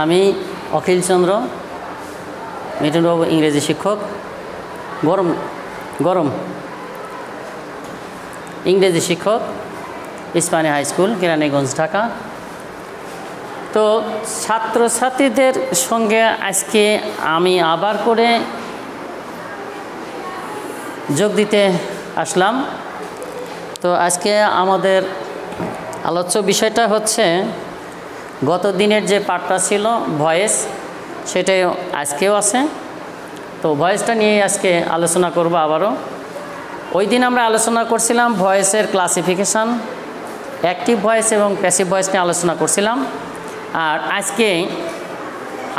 আমি অখিল চন্দ্র মিঠুনবাবু ইংরেজি শিক্ষক গরম গরম ইংরেজি শিক্ষক ইস্পাহানি হাই স্কুল কেরানীগঞ্জ ঢাকা। তো ছাত্রছাত্রীদের সঙ্গে আজকে আমি আবার করে যোগ দিতে আসলাম। তো আজকে আমাদের আলোচ্য বিষয়টা হচ্ছে গত দিনের যে পাঠটা ছিল ভয়েস, সেটাই আজকেও আছে। তো ভয়েসটা নিয়ে আজকে আলোচনা করব আবারও। ওই দিন আমরা আলোচনা করছিলাম ভয়েসের ক্লাসিফিকেশান, অ্যাক্টিভ ভয়েস এবং প্যাসিভ ভয়েস নিয়ে আলোচনা করছিলাম। আর আজকে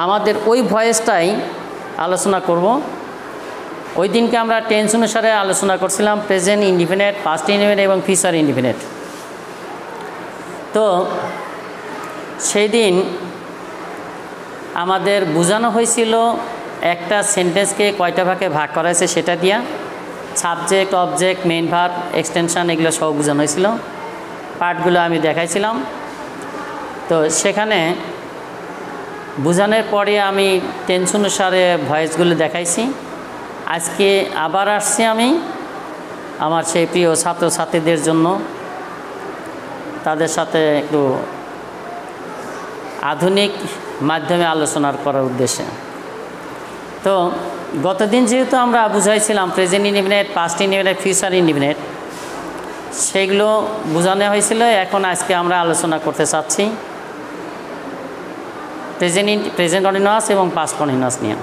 আমাদের ওই ভয়েসটাই আলোচনা করব। ওই দিনকে আমরা টেন্স অনুসারে আলোচনা করছিলাম প্রেজেন্ট ইনডিফিনিট, পাস্ট ইনডিফিনিট এবং ফিউচার ইনডিফিনিট। তো সেই দিন আমাদের বোঝানো হয়েছিল একটা সেন্টেন্সকে কয়টা ভাগে ভাগ করা হয়েছে সেটা দিয়া, subject, object, main verb, extension, এগুলো সব বোঝানো হয়েছিল। পার্টগুলো আমি দেখাইছিলাম। তো সেখানে বোঝানোর পরে আমি টেন্স অনুসারে ভয়েসগুলো দেখাইছি। আজকে আবার আসছি আমি আমার সেই প্রিয় ছাত্রছাত্রীদের জন্য, তাদের সাথে একটু আধুনিক মাধ্যমে আলোচনা করার উদ্দেশ্যে। তো গতদিন যেহেতু আমরা বুঝাইছিলাম present indefinite, past indefinite, future indefinite, সেগুলো বোঝানো হয়েছিল। এখন আজকে আমরা আলোচনা করতে চাচ্ছি প্রেজেন্ট কন্টিনিউয়াস এবং পাস্ট কন্টিনিউয়াস নিয়ে।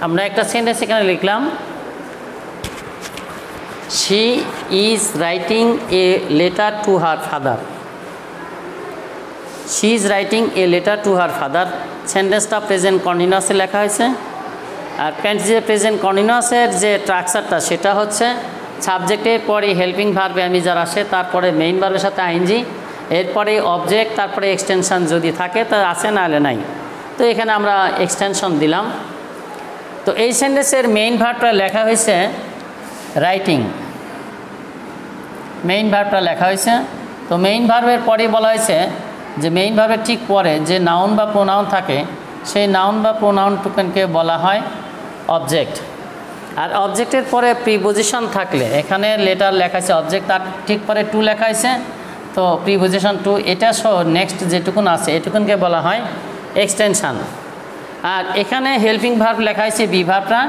আমরা একটা সেন্টেন্স এখানে লিখলাম, she is writing a letter to her father. She is writing a letter to her father সেন্টেন্সটা প্রেজেন্ট কন্টিনিউয়াসে লেখা হয়েছে। আর প্রেজেন্ট কন্টিনিউয়াসের যে স্ট্রাকচারটা সেটা হচ্ছে সাবজেক্টের পরে হেল্পিং ভার্ব যার আসে, তারপরে মেইন ভার্বের সাথে আইএনজি, এরপরে অবজেক্ট, তারপরে এক্সটেনশন যদি থাকে তা আছে, না হলে নাই। তো এখানে আমরা এক্সটেনশন দিলাম। তো এই সেন্টেন্সের মেইন ভার্বটা লেখা হয়েছে রাইটিং, মেইন ভার্বটা লেখা হয়েছে। তো মেইন ভার্বের পরে বলা হয়েছে যে মেইন ভার্বের ঠিক পরে যে নাউন বা প্রোনাউন থাকে, সেই নাউন বা প্রোনাউনটুকুনকে বলা হয় অবজেক্ট। আর অবজেক্টের পরে প্রিপোজিশন থাকলে, এখানে লেটার লেখা আছে অবজেক্ট, তার ঠিক পরে টু লেখা হয়েছে, তো প্রিপোজিশন টু এটা সহ নেক্সট যেটুকুন আছে এটুকুনকে বলা হয় এক্সটেনশান। আর এখানে হেল্পিং ভার্ব লেখা হয়েছে বি ভার্বটা,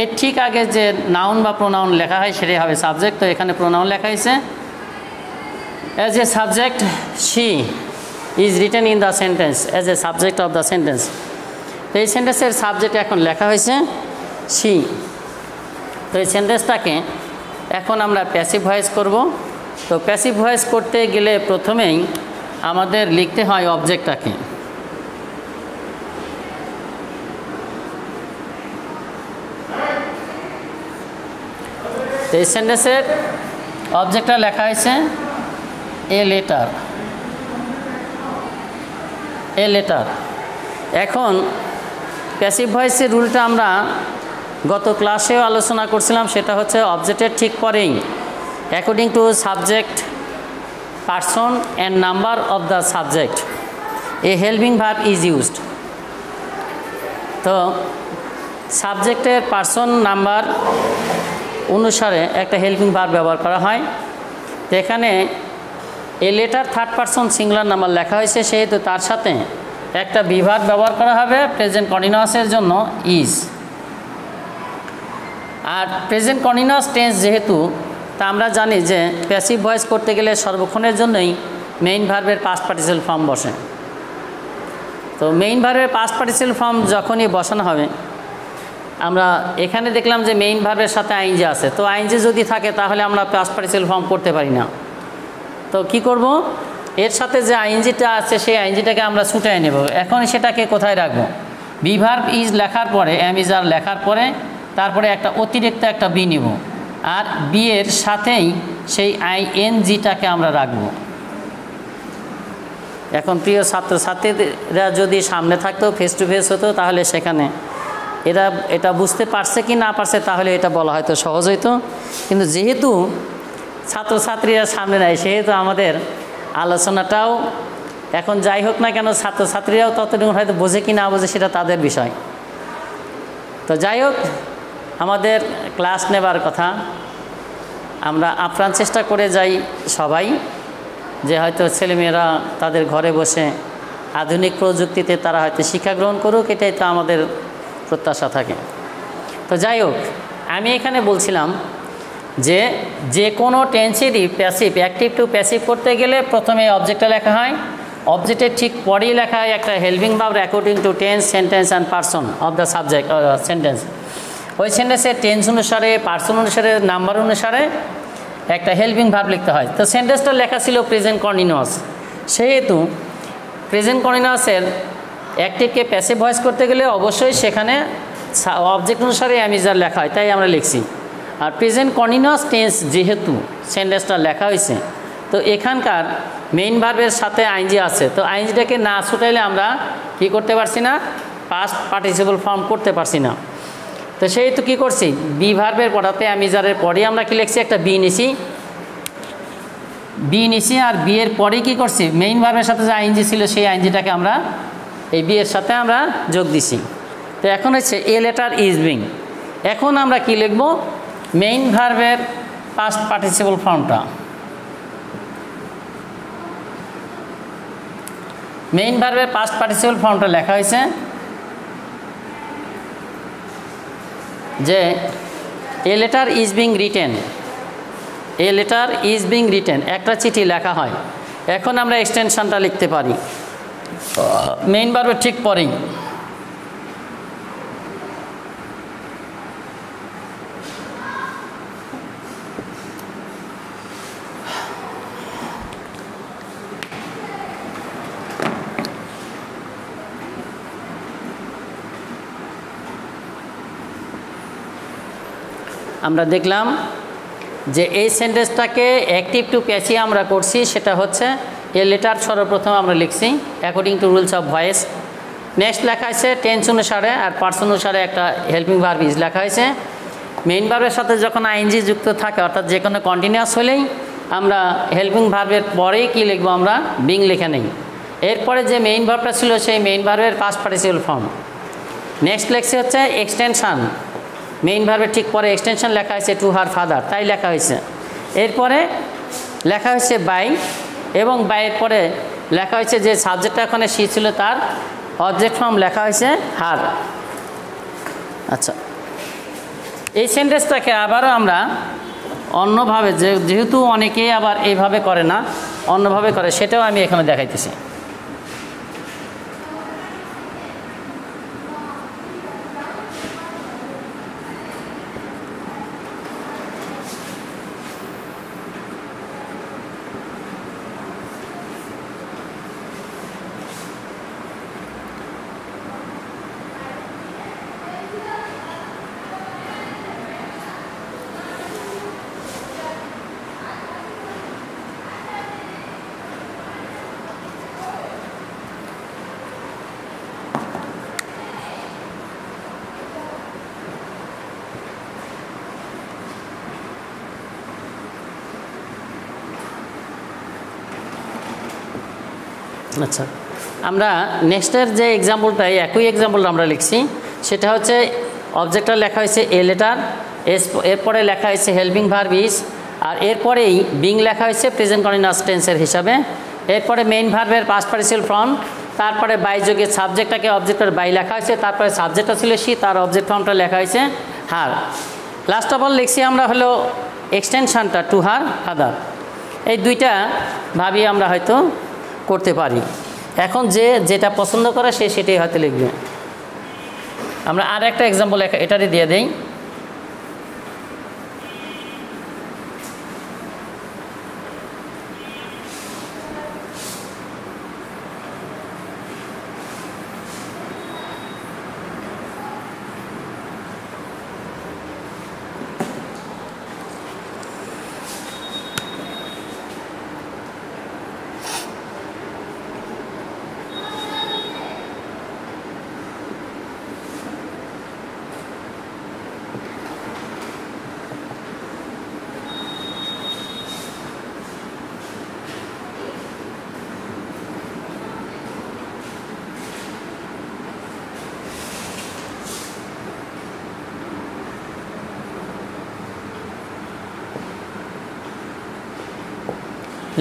এর ঠিক আগে যে নাউন বা প্রোনাউন লেখা হয় সেটাই হবে সাবজেক্ট। তো এখানে প্রোনাউন লেখা হয়েছে as a subject she is written in the sentence as a subject of the sentence. তো এই সেন্টেন্সের সাবজেক্ট এখন লেখা হয়েছে শি। তো এই সেন্টেন্সটাকে এখন আমরা প্যাসিভ ভয়েস করব। তো প্যাসিভ ভয়েস করতে গেলে প্রথমেই আমাদের লিখতে হয় অবজেক্টটাকে। তো এই সেন্টেন্সের অবজেক্টটা লেখা হয়েছে এ লেটার, এ লেটার। এখন প্যাসিভ ভয়েসের রুলটা আমরা গত ক্লাসেও আলোচনা করছিলাম, সেটা হচ্ছে অবজেক্টের ঠিক পরেই according to subject, person and number of the subject A helping verb is used. তো সাবজেক্টের পারসন নাম্বার অনুসারে একটা হেল্পিং ভার্ব ব্যবহার করা হয়। তো এখানে a letter third person singular number লেখা হয়েছে, সেহেতু তার সাথে একটা বিভাগ ব্যবহার করা হবে প্রেজেন্ট কন্টিনিউয়াসের জন্য ইজ। আর প্রেজেন্ট কন্টিনিউয়াস টেন্স যেহেতু, তা আমরা জানি যে প্যাসিভ ভয়েস করতে গেলে সর্বক্ষণের জন্যই মেইন ভার্বের পাস্ট পার্টিসিপাল ফর্ম বসে। তো মেইন ভার্বের পাস্ট পার্টিসিপাল ফর্ম যখনই বসানো হবে, আমরা এখানে দেখলাম যে মেইন ভার্বের সাথে আইএনজি আছে। তো আইএনজি যদি থাকে তাহলে আমরা পাস্ট পার্টিসিপাল ফর্ম করতে পারি না। তো কি করব, এর সাথে যে আইএনজিটা আছে সেই আইএনজিটাকে আমরা ছুটাই নেব। এখন সেটাকে কোথায় রাখবো? বি ভার্ব ইজ লেখার পরে এম ইজ আর লেখার পরে তারপরে একটা অতিরিক্ত একটা বি নেব, আর বি এর সাথেই সেই আইএনজিটাকে আমরা রাখব। এখন প্রিয় ছাত্রছাত্রীরা যদি সামনে থাকতো, ফেস টু ফেস হতো, তাহলে সেখানে এরা এটা বুঝতে পারছে কি না পারছে তাহলে এটা বলা হয়তো সহজ হইতো। কিন্তু যেহেতু ছাত্রছাত্রীরা সামনে নেয় সেহেতু আমাদের আলোচনাটাও এখন যাই হোক না কেন ছাত্রছাত্রীরাও ততটুকু হয়তো বোঝে কি না বোঝে সেটা তাদের বিষয়। তো যাই হোক, আমাদের ক্লাস নেবার কথা আমরা আপ্রাণ চেষ্টা করে যাই সবাই, যে হয়তো ছেলেমেয়েরা তাদের ঘরে বসে আধুনিক প্রযুক্তিতে তারা হয়তো শিক্ষা গ্রহণ করুক, এটাই তো আমাদের প্রত্যাশা থাকে। তো যাই হোক, আমি এখানে বলছিলাম যে যে কোনো টেন্সেরই প্যাসিভ অ্যাক্টিভ টু প্যাসিভ করতে গেলে প্রথমে অবজেক্টটা লেখা হয়, অবজেক্টের ঠিক পরেই লেখা হয় একটা helping verb according to tense, sentence and person of the subject sentence. ওই সেন্টেন্সের টেন্স অনুসারে, পারসন অনুসারে, নাম্বার অনুসারে একটা হেল্পিং ভার্ব লিখতে হয়। তো সেন্টেন্সটা লেখা ছিল প্রেজেন্ট কন্টিনিউয়াস, সেহেতু প্রেজেন্ট কন্টিনিউয়াসের অ্যাক্টিভকে প্যাসিভ ভয়েস করতে গেলে অবশ্যই সেখানে অবজেক্ট অনুসারে অ্যামিজার লেখা হয়, তাই আমরা লিখছি। আর প্রেজেন্ট কন্টিনিউয়াস টেন্স যেহেতু সেন্টেন্সটা লেখা হয়েছে, তো এখানকার মেইন ভার্বের সাথে আইএনজি আছে, তো আইএনজিটাকে না ছুটাইলে আমরা কি করতে পারছি না, পাস্ট পার্টিসিপল ফর্ম করতে পারছি না। তো সেহেতু কী করছি, বি ভার্বের পড়াতে অ্যামিজারের পরেই আমরা কি লিখছি, একটা বি নিছি, আর বি এর পরেই কী করছি, মেইন ভার্বের সাথে যে আইএনজি ছিল সেই আইএনজিটাকে আমরা এই বি এর সাথে আমরা যোগ দিছি। তো এখন হচ্ছে এ লেটার ইজ বিং। এখন আমরা কি লিখব, মেইন ভার্বের পাস্ট পার্টিসিপল ফর্মটা। মেইন ভার্বের পাস্ট পার্টিসিপল ফর্মটা লেখা হয়েছে যে a letter is being written, a letter is being written, একটা চিঠি লেখা হয়। এখন আমরা এক্সটেনশনটা লিখতে পারি মেইন ভার্বের ঠিক পরেই। আমরা দেখলাম যে এই সেন্টেন্সটাকে অ্যাক্টিভ টু প্যাসিভ আমরা করছি, সেটা হচ্ছে এ লেটার সর্বপ্রথম আমরা লিখছি according to rules of voice. Next লেখা হয়েছে টেন্স অনুসারে আর পার্সন অনুসারে একটা হেল্পিং ভার্ব ইজ লেখা হয়েছে। মেইন ভার্বের সাথে যখন আইএনজি যুক্ত থাকে, অর্থাৎ যে কোনো কন্টিনিউয়াস হলেই আমরা হেল্পিং ভার্বের পরেই কি লিখবো, আমরা বিং লিখে নেই। এরপরে যে মেইন ভার্বটা ছিল সেই মেইন ভার্বের পাস্ট পার্টিসিপল ফর্ম। নেক্সট লেখছে হচ্ছে এক্সটেনশান, মেইন ভার্বের ঠিক পরে এক্সটেনশন লেখা হয়েছে টু হার ফাদার, তাই লেখা হয়েছে। এরপরে লেখা হয়েছে বাই, এবং বাইয়ের পরে লেখা হয়েছে যে সাবজেক্টটা ওখানে সি ছিল তার অবজেক্ট ফর্ম লেখা হয়েছে হার। আচ্ছা, এই সেন্টেন্সটাকে আবারও আমরা অন্যভাবে, যেহেতু অনেকেই আবার এইভাবে করে না, অন্যভাবে করে, সেটাও আমি এখানে দেখাইতেছি। আচ্ছা, আমরা নেক্সটের যে এক্সাম্পলটা, একই এক্সাম্পলটা আমরা লিখছি, সেটা হচ্ছে অবজেক্টটা লেখা হয়েছে এ লেটার, এরপরে লেখা হয়েছে হেল্পিং ভার্ব ইজ, আর এরপরেই বিং লেখা হয়েছে প্রেজেন্ট কন্টিনিউয়াস টেন্সের হিসাবে। এরপরে মেইন ভার্বের পাস্ট পার্টিসিপল ফর্ম, তারপরে বাই যোগে সাবজেক্টটাকে অবজেক্টের বাই লেখা হয়েছে, তারপরে সাবজেক্টটা ছিল সি, তার অবজেক্ট ফর্মটা লেখা হয়েছে হার। লাস্ট অফ অল লিখছি আমরা হলো এক্সটেনশনটা টু হার ফাদার। এই দুইটা ভাবি আমরা হয়তো করতে পারি। এখন যেটা পছন্দ করে সে সেটাই হয়তো লিখবে। আমরা আর একটা এক্সাম্পল এটারই দিয়ে দেই।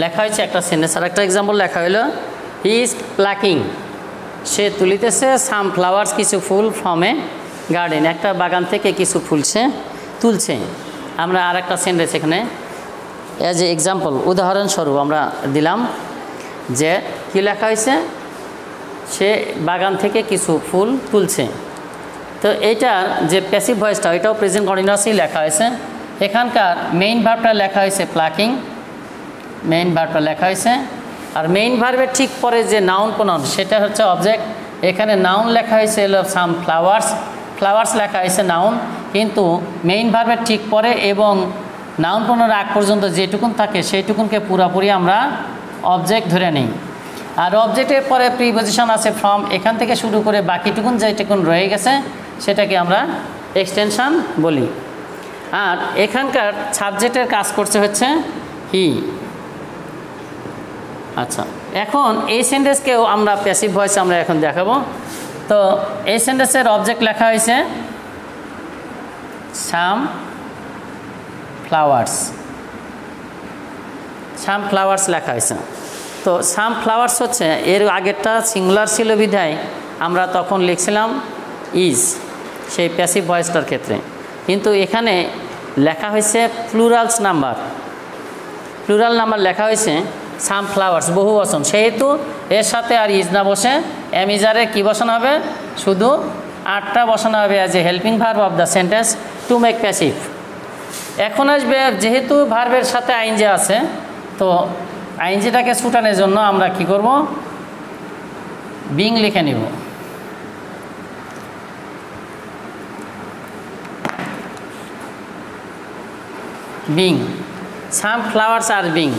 লেখা হয়েছে একটা সেন্টেন্স, আর একটা এক্সাম্পল লেখা হলো হি ইজ প্লাকিং, সে তুলিতেছে সাম ফ্লাওয়ার্স, কিছু ফুল ফ্রম এ গার্ডেন, একটা বাগান থেকে কিছু ফুল সে তুলছে। আমরা আর একটা সেন্টেন্স এখানে অ্যাজ এ এক্সাম্পল, উদাহরণস্বরূপ আমরা দিলাম যে কী লেখা হয়েছে, সে বাগান থেকে কিছু ফুল তুলছে। তো এইটার যে প্যাসিভ ভয়েসটা এটাও প্রেজেন্ট কন্টিনিউয়াসই লেখা হয়েছে। এখানকার মেইন ভার্বটা লেখা হয়েছে প্লাকিং, মেইন ভার্বটা লেখা হয়েছে, আর মেইন ভার্বের ঠিক পরে যে নাউন প্রোনাউন সেটা হচ্ছে অবজেক্ট। এখানে নাউন লেখা হয়েছে হলো সাম ফ্লাওয়ার্স, ফ্লাওয়ার্স লেখা হয়েছে নাউন, কিন্তু মেইন ভার্বের ঠিক পরে এবং নাউন প্রোনাউন আগ পর্যন্ত যেটুকুন থাকে সেইটুকুনকে পুরোপুরি আমরা অবজেক্ট ধরে নিই। আর অবজেক্টের পরে প্রিপজিশন আছে ফ্রম, এখান থেকে শুরু করে বাকিটুকুন যেটুকুন রয়ে গেছে সেটাকে আমরা এক্সটেনশন বলি। আর এখানকার সাবজেক্টের কাজ করছে হচ্ছে হি। আচ্ছা, এখন এই সেন্টেন্সকেও আমরা প্যাসিভ ভয়েসে আমরা এখন দেখাবো। তো এই সেন্টেন্সের অবজেক্ট লেখা হয়েছে সাম ফ্লাওয়ার্স, সাম ফ্লাওয়ার্স লেখা হয়েছে। তো সাম ফ্লাওয়ার্স হচ্ছে, এর আগেরটা সিঙ্গুলার ছিল বিধায় আমরা তখন লিখছিলাম ইজ, সেই প্যাসিভ ভয়েসটার ক্ষেত্রে, কিন্তু এখানে লেখা হয়েছে প্লুরালস নাম্বার, প্লুরাল নাম্বার লেখা হয়েছে সাম ফ্লাওয়ার্স, বহু বচন, সেহেতু এর সাথে আর ইজ না বসে অ্যামিজারে কী বসানো হবে, শুধু আটটা বসানো হবে as a helping verb of the sentence to make passive. এখন আসবে, যেহেতু ভার্বের সাথে আইনজি আছে, তো আইনজিটাকে ছুটানোর জন্য আমরা কি করব, বিং লিখে নিব। Being, some flowers are being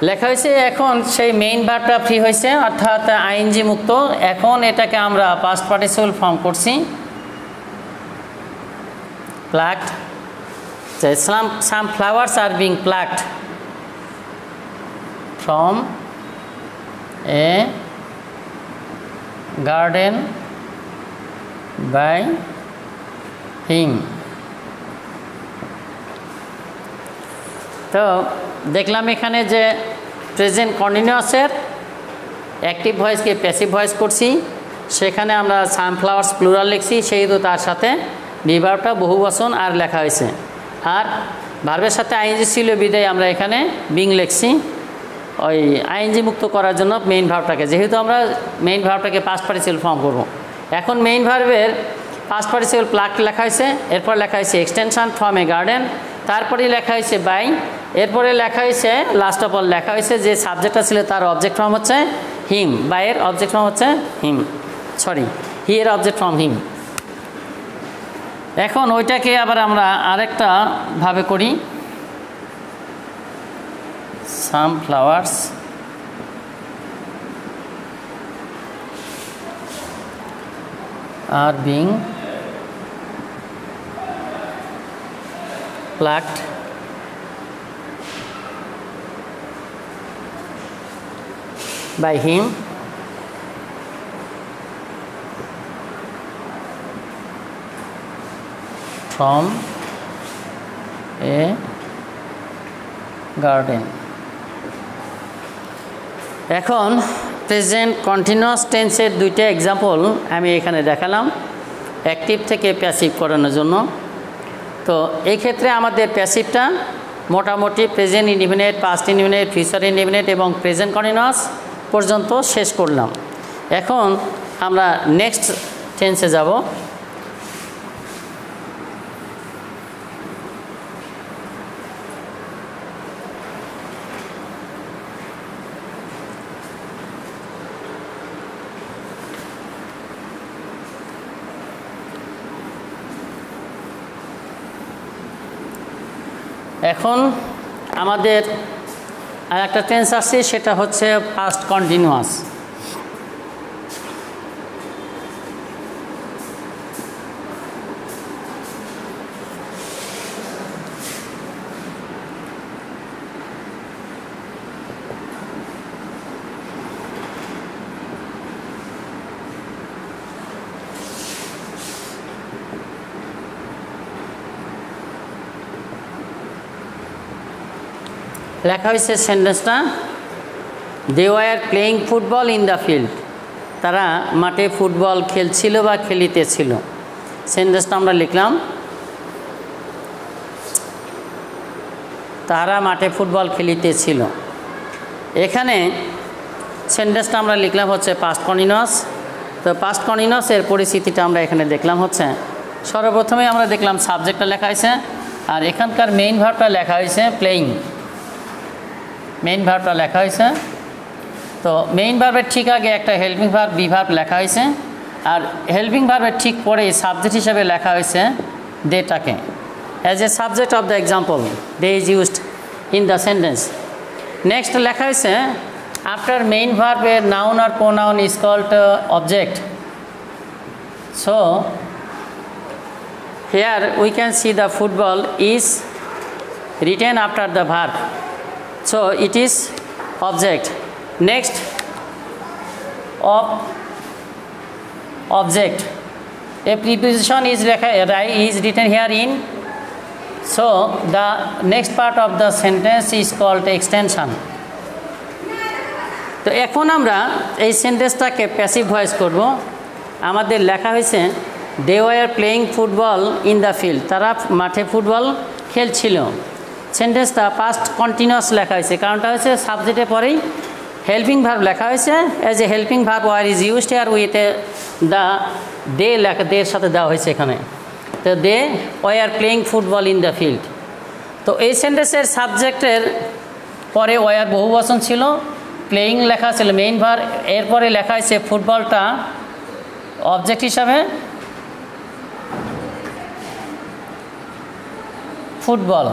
লেখা হয়েছে। এখন সেই মেইন ভার্বটা ফ্রি হয়েছে, অর্থাৎ আইনজি মুক্ত। এখন এটাকে আমরা পাস্ট পার্টিসিপল ফর্ম করছি plucked, some flowers are being plucked from a garden by him। তো দেখলাম এখানে যে প্রেজেন্ট কন্টিনিউয়াসের অ্যাক্টিভ ভয়েসকে প্যাসিভ ভয়েস করছি, সেখানে আমরা সানফ্লাওয়ার্স প্লুরাল লিখছি, সেহেতু তার সাথে বিভার্বটা বহুবচন আর লেখা হয়েছে। আর ভার্বের সাথে আইএনজি ছিল বিদায় আমরা এখানে বিং লিখছি, ওই আইএনজি মুক্ত করার জন্য মেইন ভার্বটাকে, যেহেতু আমরা মেইন ভার্বটাকে পাস্ট পার্টিসিপল ফর্ম করব। এখন মেইন ভার্বের পাস্ট পার্টিসিপল প্লাকড লেখা হয়েছে, এরপর লেখা হয়েছে এক্সটেনশন ফ্রম এ গার্ডেন, তারপরে লেখা হয়েছে বাই, এরপরে লেখা হয়েছে লাস্ট অফ অল লেখা হয়েছে যে সাবজেক্টটা ছিল তার অবজেক্ট ফর্ম হচ্ছে হিম, বাইয়ের অবজেক্ট ফর্ম হচ্ছে হিম, সরি হি এর অবজেক্ট ফর্ম হিম। এখন ওইটাকে আবার আমরা আরেকটা ভাবে করি, some flowers are being plucked by him from a garden। এখন প্রেজেন্ট কন্টিনিউয়াস টেন্সের দুইটা এক্সাম্পল আমি এখানে দেখালাম অ্যাক্টিভ থেকে প্যাসিভ করানোর জন্য। তো এই ক্ষেত্রে আমাদের প্যাসিভটা মোটামুটি present indefinite, past indefinite, future indefinite এবং প্রেজেন্ট কন্টিনিউয়াস পর্যন্ত শেষ করলাম। এখন আমরা নেক্সট টেন্সে যাব। এখন আমাদের আর একটা টেন্স আসছে, সেটা হচ্ছে পাস্ট কন্টিনিউয়াস। লেখা হয়েছে সেন্টেন্সটা, they were playing football in the field, তারা মাঠে ফুটবল খেলছিল বা খেলিতেছিল। সেন্টেন্সটা আমরা লিখলাম, তারা মাঠে ফুটবল খেলিতেছিল। এখানে সেন্টেন্সটা আমরা লিখলাম হচ্ছে পাস্ট কন্টিনিউয়াস। তো পাস্ট কন্টিনিউয়াসের পরিস্থিতিটা আমরা এখানে দেখলাম হচ্ছে, সর্বপ্রথমে আমরা দেখলাম সাবজেক্টটা লেখা হয়েছে, আর এখানকার মেইন ভার্বটা লেখা হয়েছে প্লেয়িং, মেইন ভার্বটা লেখা হয়েছে। তো মেইন ভার্বের ঠিক আগে একটা হেল্পিং ভার্ব বি ভার্ব লেখা হয়েছে, আর হেল্পিং ভার্বের ঠিক পরে সাবজেক্ট হিসেবে লেখা হয়েছে দেটাকে, as a subject of the example they is used in the sentence. Next লেখা হয়েছে আফটার মেইন ভার্বের নাউন আর pronoun is called object. So here we can see the football is written after the verb, so it is object. Next, object, a preposition is written here in, so the next part of the sentence is called extension. তো এখন আমরা এই সেন্টেন্সটাকে passive voice করব। আমাদের লেখা হয়েছে they were playing football in the field, তারা মাঠে ফুটবল খেলছিল। সেন্টেন্সটা পাস্ট কন্টিনিউয়াস লেখা হয়েছে, কারণটা হচ্ছে সাবজেক্টের পরেই হেল্পিং ভার্ব লেখা হয়েছে, as a helping verb were is used here with the they লেখা, দের সাথে দেওয়া হয়েছে এখানে। তো they were playing football in the field. তো এই সেন্টেন্সের সাবজেক্টের পরে ওয়ার বহু বচন ছিল, প্লেয়িং লেখা ছিল মেইন ভার্ব, এরপরে লেখা হয়েছে ফুটবলটা অবজেক্ট হিসাবে, football,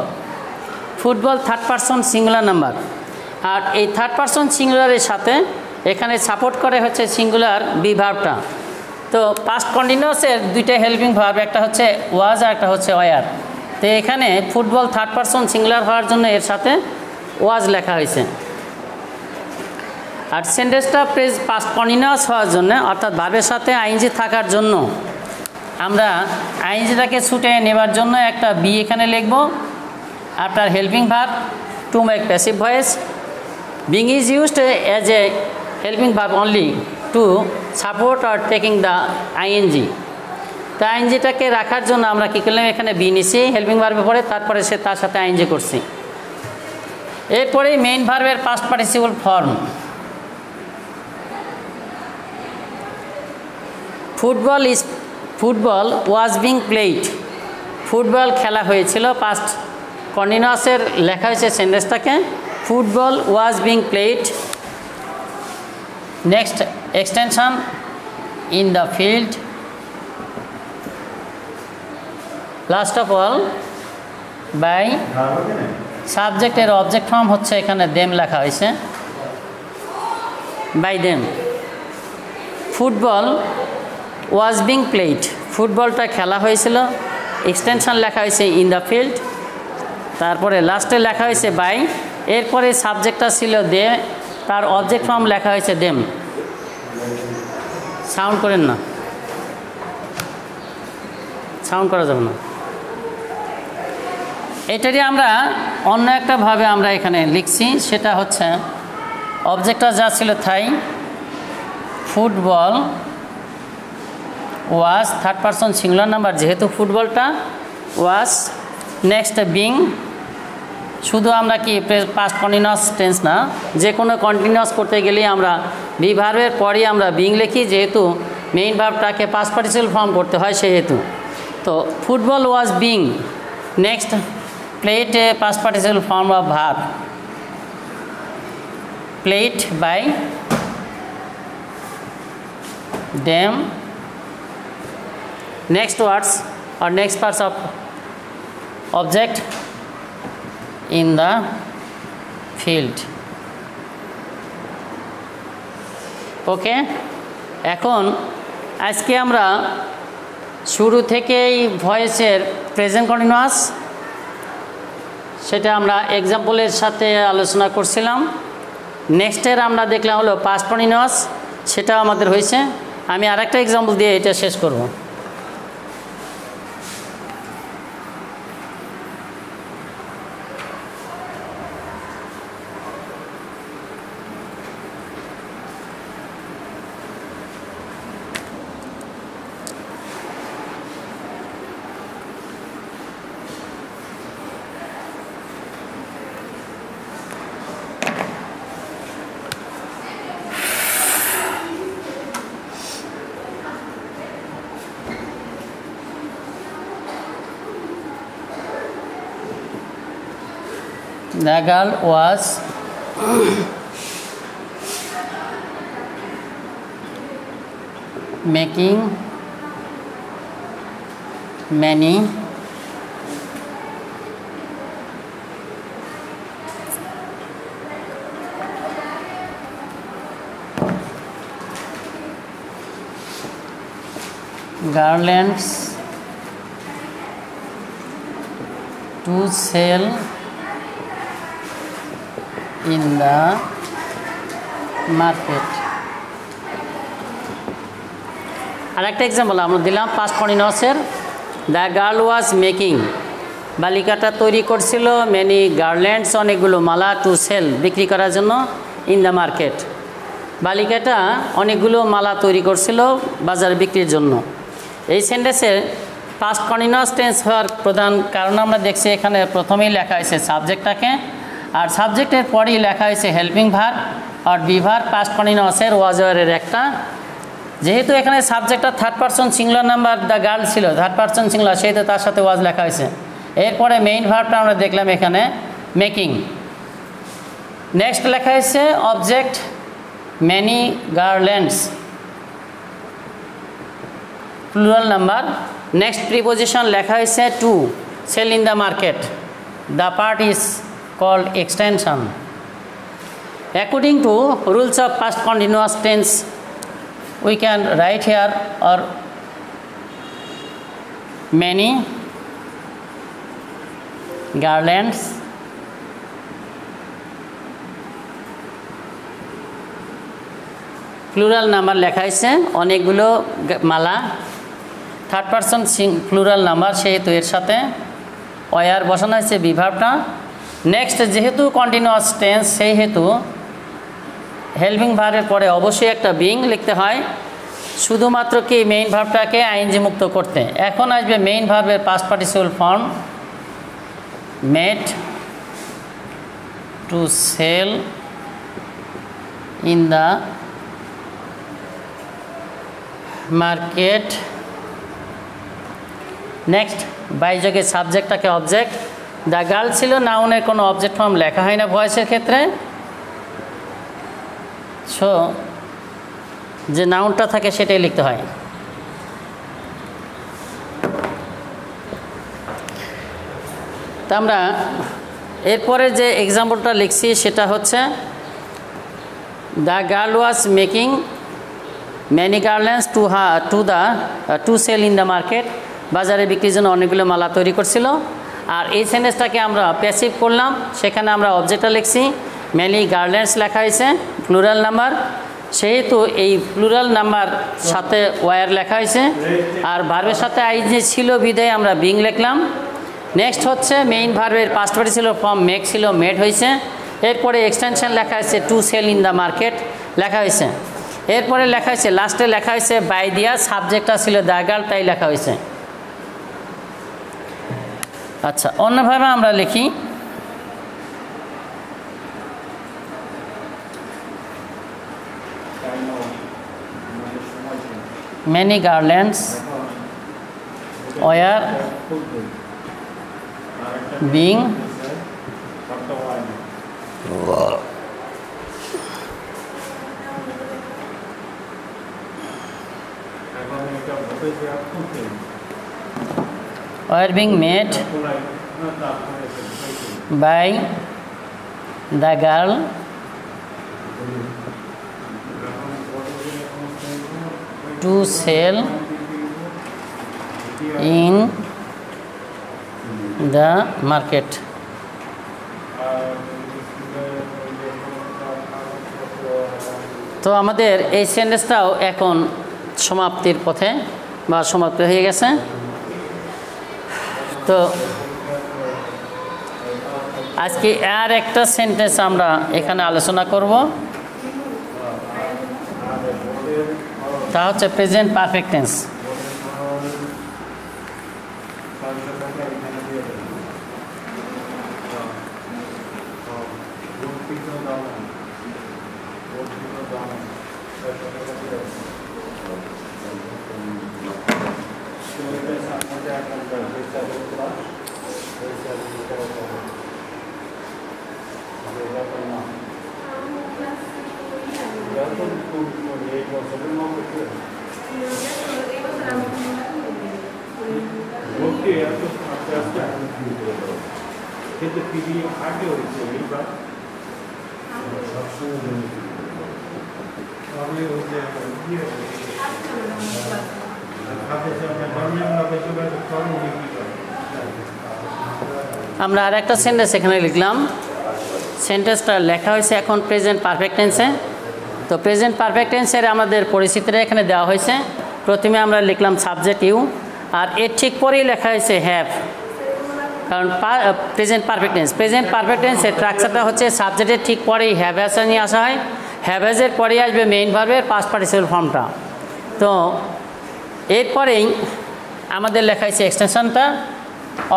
football third person singular number, আর এই থার্ড পারসন সিঙ্গুলারের সাথে এখানে সাপোর্ট করে হচ্ছে সিঙ্গুলার বি ভার্বটা। তো পাস্ট কন্টিনিউয়াসের দুইটা হেল্পিং ভার্ব, একটা হচ্ছে ওয়াজ আর একটা হচ্ছে ওয়ার। তো এখানে ফুটবল থার্ড পারসন সিঙ্গুলার হওয়ার জন্য এর সাথে ওয়াজ লেখা হয়েছে। আর সেন্টেন্সটা পাস্ট কন্টিনিউয়াস হওয়ার জন্য, অর্থাৎ ভার্বের সাথে আইএনজি থাকার জন্য আমরা আইএনজিটাকে ছুটে নেবার জন্য একটা বি এখানে লিখব after helping verb to make passive voice. Being is used as a helping verb only to support or taking the ING. তো আইএনজিটাকে রাখার জন্য আমরা কী করলাম, এখানে বি নিছি হেল্পিং ভার্বে পরে, তারপরে সে তার সাথে আইএনজি করছি। এরপরেই মেইন ভার্বের past participle form. Football was being played, ফুটবল খেলা হয়েছিল, পাস্ট কন্টিনিউয়াসের লেখা হয়েছে সেন্টেন্সটাকে football was being played. Next extension in the field. Last of all by সাবজেক্টের অবজেক্ট ফর্ম হচ্ছে এখানে দেম লেখা হয়েছে, by them. Football was being played, ফুটবলটা খেলা হয়েছিল, এক্সটেনশন লেখা হয়েছে ইন দ্য ফিল্ড, তারপরে লাস্টে লেখা হয়েছে বাই, এরপরে সাবজেক্টটা ছিল দে, তার অবজেক্ট ফর্ম লেখা হয়েছে দেম। সাউন্ড করেন না, সাউন্ড করা যাবে না। এটারই আমরা অন্য একটা ভাবে আমরা এখানে লিখছি, সেটা হচ্ছে অবজেক্টটা যা ছিল তাই, football was third person singular number, যেহেতু ফুটবলটা ওয়াজ। নেক্সট বিং, শুধু আমরা কি পাস্ট কন্টিনিউয়াস টেন্স না, যে কোনো কন্টিনিউয়াস করতে গেলেই আমরা বি ভার্বের পরেই আমরা বিং লিখি, যেহেতু মেইন ভার্বটাকে পাস্ট পার্টিসিপল ফর্ম করতে হয় সেহেতু। তো football was being, next played a past participle form of verb, played by them. Next words or next parts of object in the field. ওকে, এখন আজকে আমরা শুরু থেকেই ভয়েসের প্রেজেন্ট কন্টিনিউয়াস সেটা আমরা এক্সাম্পলের সাথে আলোচনা করছিলাম। নেক্সটের আমরা দেখলাম হলো পাস্ট কন্টিনিউয়াস, সেটা আমাদের হয়েছে। আমি আরেকটা এক্সাম্পল দিয়ে এটা শেষ করব। The girl was making many garlands to sell in the market. আর একটা এক্সাম্পল আমরা দিলাম পাস্ট কন্টিনিউয়াসের, দ্য গার্ল ওয়াজ মেকিং, বালিকাটা তৈরি করছিল মেনি গার্ল্যান্ডস, অনেকগুলো মালা, টু সেল, বিক্রি করার জন্য, ইন দ্য মার্কেট, বালিকাটা অনেকগুলো মালা তৈরি করছিল বাজারে বিক্রির জন্য। এই সেন্টেন্সের পাস্ট কন্টিনিউয়াস টেন্স হওয়ার প্রধান কারণ আমরা দেখছি এখানে প্রথমেই লেখা হয়েছে সাবজেক্টটাকে, আর সাবজেক্টের পরেই লেখা হয়েছে হেল্পিং ভার্ব আর বিভার পাস্ট কন্টিনিউয়াসের ওয়াজ ওয়ারের একটা। যেহেতু এখানে সাবজেক্টটা third person singular number the girl ছিল, থার্ড পারসন সিঙ্গুলার, সেহেতু তার সাথে ওয়াজ লেখা হয়েছে। এরপরে মেইন ভার্বটা আমরা দেখলাম এখানে মেকিং। নেক্সট লেখা হয়েছে object many garlands, plural number. Next preposition লেখা হয়েছে to sell in the market, the part is called extension. According to rules of past continuous tense we can write here or many garlands plural number লেখা হয়েছে, অনেকগুলো মালা, third person plural number, সেহেতু এর সাথে were বসানো হয়েছে বিভাবটা। নেক্সট যেহেতু কন্টিনিউয়াস টেন্স সেহেতু হেল্পিং ভার্বের পরে অবশ্যই একটা বিং লিখতে হয়, শুধুমাত্র কি মেইন ভার্বটাকে আইএনজি মুক্ত করতে। এখন আসবে মেইন ভার্বের past participle form, made to sell in the market. Next বাইযোগে সাবজেক্টটাকে অবজেক্ট, দ্য গার্ল ছিল নাউনের কোনো অবজেক্ট ফর্ম লেখা হয় না ভয়েসের ক্ষেত্রে, সো যে নাউনটা থাকে সেটাই লিখতে হয়। তা আমরা এরপরে যে এক্সাম্পলটা লিখছি সেটা হচ্ছে the girl was making many garlands to sell in the market, বাজারে বিক্রির জন্য অনেকগুলো মালা তৈরি করছিল। আর এই সেন্টেন্সটাকে আমরা প্যাসিভ করলাম, সেখানে আমরা অবজেক্টটা লিখছি, মেনি গার্ল্যান্ডস লেখা হয়েছে প্লুরাল নাম্বার, সেহেতু এই প্লুরাল নাম্বার সাথে ওয়ার লেখা হয়েছে, আর ভার্বের সাথে আইজি ছিল বিদায় আমরা বিং লিখলাম। নেক্সট হচ্ছে মেইন ভার্বের পাস্ট পার্টিসিপল ফর্ম মেক ছিল মেড হয়েছে, এরপরে এক্সটেনশন লেখা হয়েছে to sell in the market লেখা হয়েছে, এরপরে লেখা হয়েছে লাস্টে লেখা হয়েছে বাই দিয়া, সাবজেক্টটা ছিল দ্য গার্ল তাই লেখা হয়েছে। আচ্ছা, অন্যভাবে আমরা লিখি, many garlands were being made by the girl to sell in the market. তো আমাদের এই সেন্টেন্সটাও এখন সমাপ্তির পথে বা সমাপ্ত হয়ে গেছে। তো আজকে আর একটা সেন্টেন্স আমরা এখানে আলোচনা করব, তা হচ্ছে প্রেজেন্ট পারফেক্ট টেন্স। আমরা আর একটা সেন্টেন্স এখানে লিখলাম। সেন্টেন্সটা লেখা হয়েছে এখন প্রেজেন্ট পারফেক্ট টেন্সে। তো প্রেজেন্ট পারফেক্ট টেন্সের আমাদের পরিস্থিতিটা এখানে দেওয়া হয়েছে। প্রথমে আমরা লিখলাম সাবজেক্ট ইউ, আর এর ঠিক পরেই লেখা হয়েছে হ্যাভ, কারণ present perfect tense. Present perfect টেন্সের স্ট্রাকচারটা হচ্ছে সাবজেক্টের ঠিক পরেই হ্যাভ হ্যাজ নিয়ে আসা হয়, হ্যাভ হ্যাজের পরেই আসবে মেইন ভার্বের পাস্ট পার্টিসিপল ফর্মটা। তো এরপরেই আমাদের লেখা হয়েছে এক্সটেনশনটা,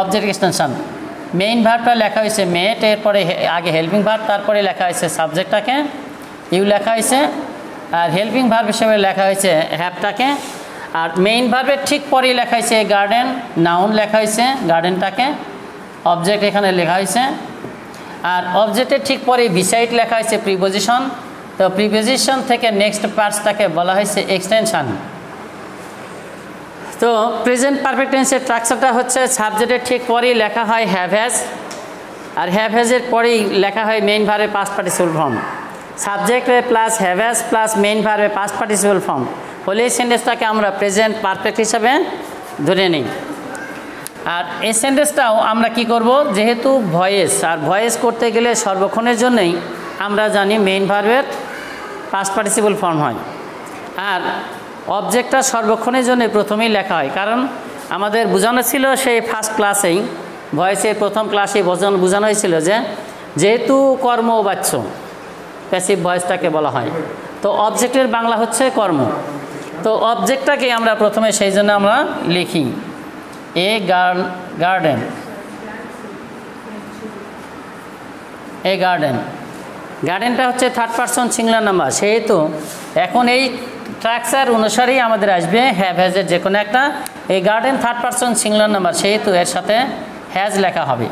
অবজেক্ট এক্সটেনশন। মেইন ভার্বটা লেখা হয়েছে মেট, এরপরে আগে হেল্পিং ভার্ব, তারপরে লেখা হয়েছে সাবজেক্টটাকে ইউ লেখা হয়েছে, আর হেল্পিং ভার্ব হিসেবে লেখা হয়েছে হ্যাভটাকে। আর মেইন ভার্বের ঠিক পরেই লেখা হয়েছে গার্ডেন, নাউন লেখা হয়েছে গার্ডেনটাকে, অবজেক্ট এখানে লেখা হয়েছে। আর অবজেক্টের ঠিক পরেই বিসাইড লেখা হয়েছে প্রিপোজিশন। তো প্রিপোজিশন থেকে নেক্সট পার্টসটাকে বলা হয়েছে এক্সটেনশন। তো প্রেজেন্ট পারফেক্ট টেন্সের স্ট্রাকচারটা হচ্ছে সাবজেক্টের ঠিক পরেই লেখা হয় হ্যাভ হ্যাজ, আর হ্যাভ হ্যাজের পরেই লেখা হয় মেইন ভার্বের পাস্ট পার্টিসিপল ফর্ম। সাবজেক্টে plus have has plus main ভার্বের পাস্ট পার্টিসিপল ফর্ম হলে এই সেন্টেন্সটাকে আমরা প্রেজেন্ট পারফেক্ট হিসাবে ধরে নিই। আর এই সেন্টেন্সটাও আমরা কি করব, যেহেতু ভয়েস, আর ভয়েস করতে গেলে সর্বক্ষণের জন্যই আমরা জানি মেইন ভার্বের পাস্ট পার্টিসিপল ফর্ম হয়, আর অবজেক্টটা সর্বক্ষণের জন্য প্রথমেই লেখা হয়। কারণ আমাদের বোঝানো ছিল সেই ফার্স্ট ক্লাসেই, ভয়েসের প্রথম ক্লাসেই বোঝানো হয়েছিল যে যেহেতু কর্মবাচ্য প্যাসিভ ভয়েসটাকে বলা হয়, তো অবজেক্টের বাংলা হচ্ছে কর্ম। তো অবজেক্টটাকে আমরা প্রথমে সেই জন্য আমরা লিখি এ গার্ডেন, এ গার্ডেন। গার্ডেনটা হচ্ছে থার্ড পারসন সিঙ্গুলার নাম্বার, সেহেতু এখন এই স্ট্রাকচার অনুসারেই আমাদের আসবে হ্যাভ হ্যাজের যে কোনো একটা। এই garden third person singular number, সেহেতু এর সাথে হ্যাজ লেখা হবে,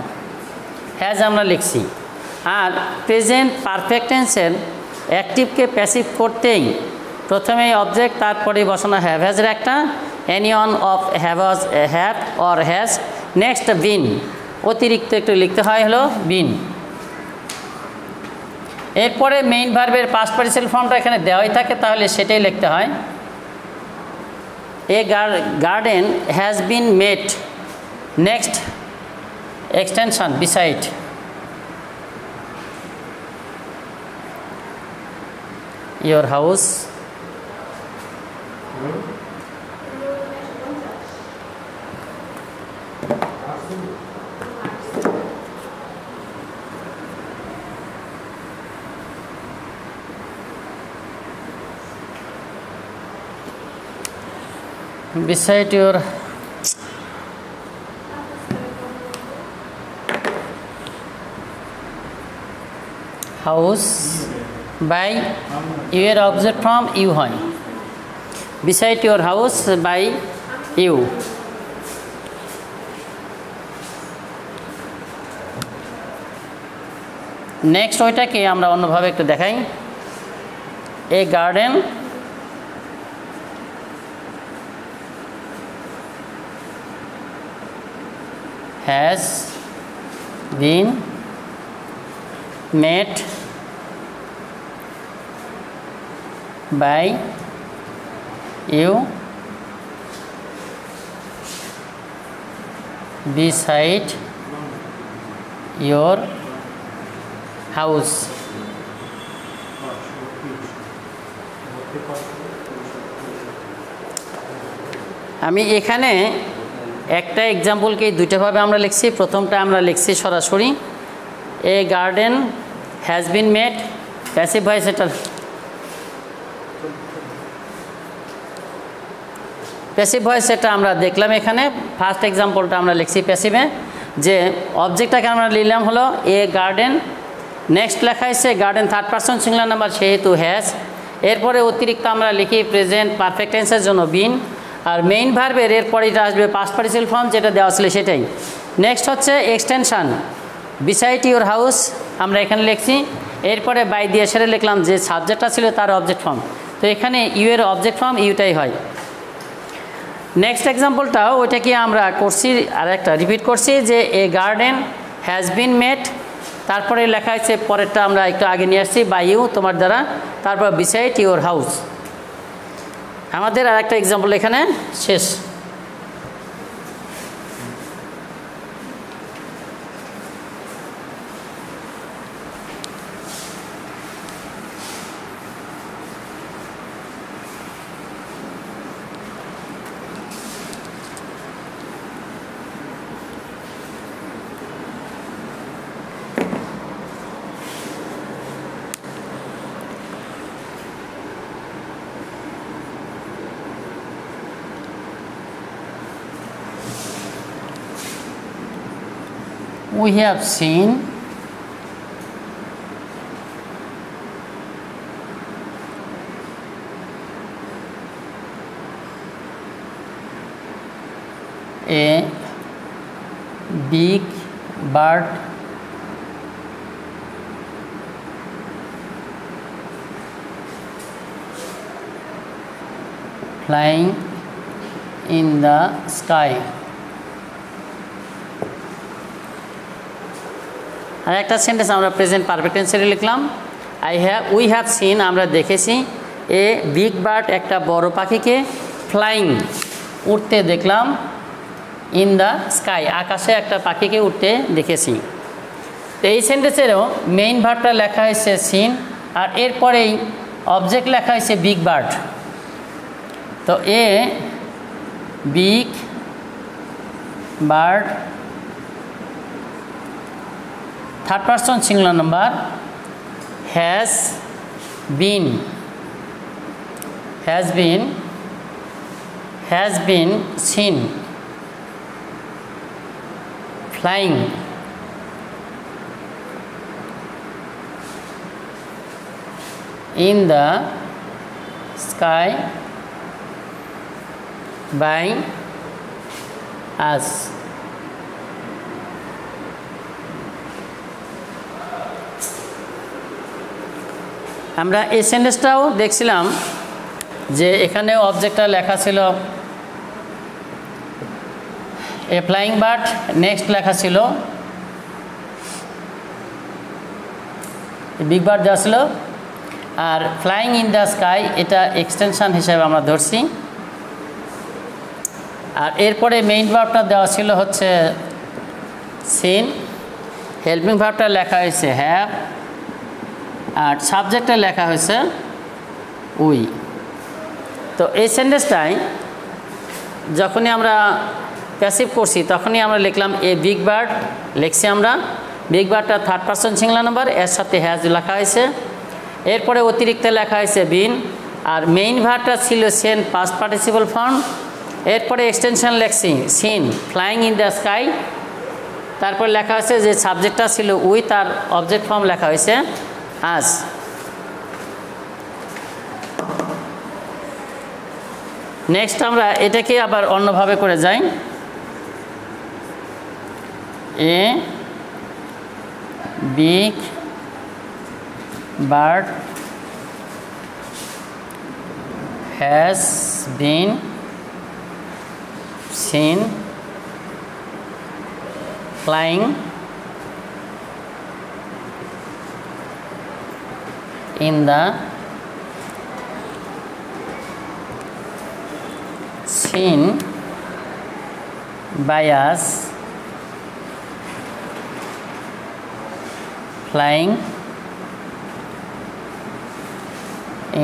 হ্যাজ আমরা লিখছি। আর প্রেজেন্ট পারফেক্ট টেন্সের অ্যাক্টিভকে প্যাসিভ করতেই প্রথমেই অবজেক্ট, তারপরে বসানো হ্যাভ হ্যাজের একটা, any one of have or has, next been, অতিরিক্ত একটু লিখতে হয় হলো বিন। এরপরে মেইন ভার্বের পাস্ট পার্টিসিপল ফর্মটা এখানে দেওয়াই থাকে, তাহলে সেটাই লিখতে হয় a garden has been made, next extension beside. Your house beside your house by your object from you হয়, beside your house by you। Next ওইটাকে আমরা অন্যভাবে একটু দেখাই, a garden has been made by you beside your house। আমি এখানে একটা এক্সাম্পলকে দুইটাভাবে আমরা লিখছি। প্রথমটা আমরা লিখছি সরাসরি a garden has been made, passive voice, এটা প্যাসিভ ভয়েস, এটা আমরা দেখলাম এখানে। ফার্স্ট এক্সাম্পলটা আমরা লিখছি প্যাসিভে, যে অবজেক্টটাকে আমরা নিলাম হলো এ গার্ডেন, নেক্সট লেখা হয়েছে garden third person singular number, সেহেতু হ্যাজ। এরপরে অতিরিক্ত আমরা লিখি প্রেজেন্ট পারফেক্ট টেন্সের জন্য বিন, আর মেইন ভার্বের এরপরে এটা আসবে পাস্ট পার্টিসিপল ফর্ম, যেটা দেওয়া ছিল সেটাই। নেক্সট হচ্ছে এক্সটেনশান, বিসাইড ইউর হাউস আমরা এখানে লিখছি, এরপরে বাই দিয়ে সেরে লিখলাম যে সাবজেক্টটা ছিল তার অবজেক্ট ফর্ম। তো এখানে ইউ এর অবজেক্ট ফর্ম ইউটাই হয়। নেক্সট এক্সাম্পলটাও ওইটা কি আমরা করছি, আর একটা রিপিট করছি যে a garden has been made, তারপরে লেখা হয়েছে পরেরটা আমরা একটু আগে নিয়ে আসছি বাই ইউ তোমার দ্বারা, তারপর বিসাইড ইউর হাউস। আমাদের আর একটা এক্সাম্পল এখানে শেষ। We have seen a big bird flying in the sky. আর একটা সেন্টেন্স আমরা প্রেজেন্ট পারফেক্ট টেন্সে লিখলাম উই হ্যাভ সিন আমরা দেখেছি এ বিগ বার্ড একটা বড় পাখিকে ফ্লাইং উড়তে দেখলাম ইন দ্য স্কাই আকাশে একটা পাখিকে উঠতে দেখেছি। তো এই সেন্টেন্সেরও মেইন ভার্বটা লেখা হয়েছে সিন, আর এরপরেই অবজেক্ট লেখা হয়েছে বিগ বার্ড। তো a big bird third person singular number has been seen flying in the sky by us. আমরা এই সেন্টেন্সটাও দেখছিলাম যে এখানে অবজেক্টটা লেখা ছিল এ ফ্লাইং বার্ড, নেক্সট লেখা ছিল বিগ বার্ড দেওয়া ছিল, are flying in the sky এটা এক্সটেনশন হিসেবে আমরা ধরছি। আর এরপরে মেইন ভার্বটা দেওয়া ছিল হচ্ছে সিন, হেল্পিং ভার্বটা লেখা হয়েছে হ্যাভ, আর সাবজেক্টটা লেখা হয়েছে উই। তো এই সেন্টেন্সটাই যখনই আমরা প্যাসিভ করছি তখনই আমরা লিখলাম এ বিগ বার্ড, লিখছি আমরা বিগ বার্ডটা থার্ড পারসন সিঙ্গুলার নাম্বার, এর সাথে হ্যাজ লেখা হয়েছে, এরপরে অতিরিক্ত লেখা হয়েছে বিন, আর মেইন ভার্বটা ছিল সেন পাস্ট পার্টিসিপল ফর্ম, এরপরে এক্সটেনশন লেখছি seen flying in the sky, তারপর লেখা হয়েছে যে সাবজেক্টটা ছিল উই, তার অবজেক্ট ফর্ম লেখা হয়েছে আজ। নেক্সট আমরা এটাকে আবার অন্যভাবে করে যাই। A big bird has been seen flying in the seen by us flying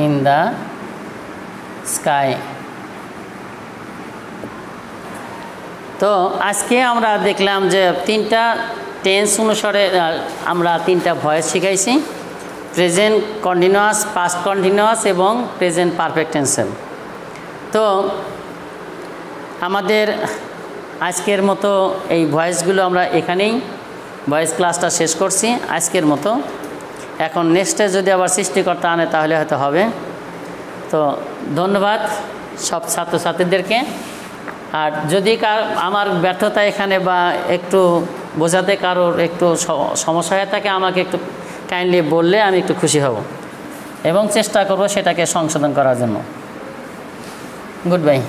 in the sky. তো আজকে আমরা দেখলাম যে তিনটা টেন্স অনুসারে আমরা তিনটা ভয়েস শিখাইছি, প্রেজেন্ট কন্টিনিউয়াস, পাস্ট কন্টিনিউয়াস এবং প্রেজেন্ট পারফেক্ট টেন্সের। তো আমাদের আজকের মতো এই ভয়েসগুলো আমরা এখানেই ভয়েস ক্লাসটা শেষ করছি আজকের মতো। এখন নেক্সটে যদি আবার সৃষ্টিকর্তা আনে তাহলে হয়তো হবে। তো ধন্যবাদ সব ছাত্রছাত্রীদেরকে। আর যদি আমার ব্যর্থতা এখানে বা একটু বোঝাতে কারোর একটু সমস্যা হয়ে থাকে আমাকে একটু কাইন্ডলি বললে আমি একটু খুশি হব এবং চেষ্টা করব সেটাকে সংশোধন করার জন্য। Good bye.